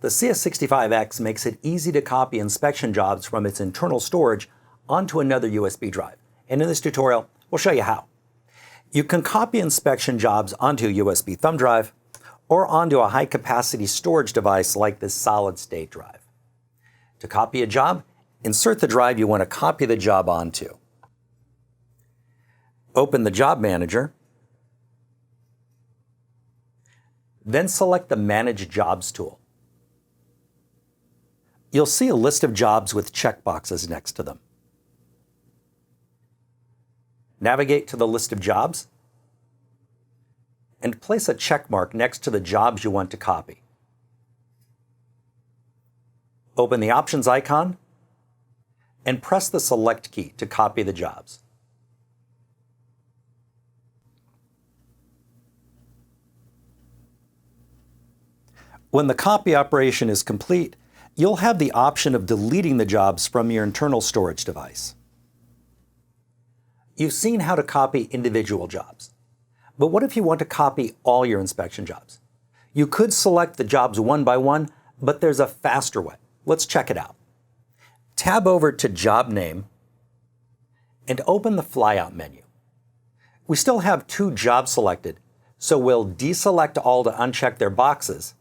The CS65x makes it easy to copy inspection jobs from its internal storage onto another USB drive. And in this tutorial, we'll show you how. You can copy inspection jobs onto a USB thumb drive or onto a high-capacity storage device like this solid-state drive. To copy a job, insert the drive you want to copy the job onto. Open the Job Manager, then select the Manage Jobs tool. You'll see a list of jobs with checkboxes next to them. Navigate to the list of jobs and place a check mark next to the jobs you want to copy. Open the Options icon and press the Select key to copy the jobs. When the copy operation is complete, you'll have the option of deleting the jobs from your internal storage device. You've seen how to copy individual jobs. But what if you want to copy all your inspection jobs? You could select the jobs one by one, but there's a faster way. Let's check it out. Tab over to Job Name and open the flyout menu. We still have two jobs selected, so we'll deselect all to uncheck their boxes.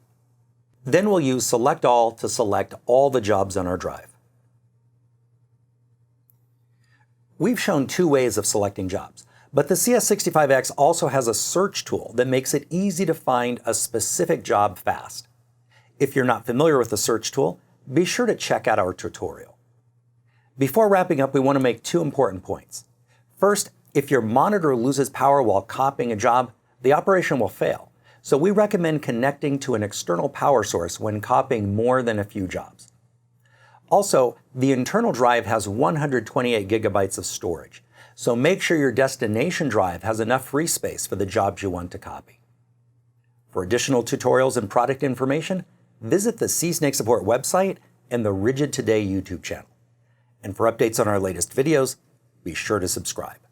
Then we'll use Select All to select all the jobs on our drive. We've shown two ways of selecting jobs, but the CS65x also has a search tool that makes it easy to find a specific job fast. If you're not familiar with the search tool, be sure to check out our tutorial. Before wrapping up, we want to make two important points. First, if your monitor loses power while copying a job, the operation will fail. So we recommend connecting to an external power source when copying more than a few jobs. Also, the internal drive has 128 gigabytes of storage, so make sure your destination drive has enough free space for the jobs you want to copy. For additional tutorials and product information, visit the SEESNAKE support website and the Rigid Today YouTube channel. And for updates on our latest videos, be sure to subscribe.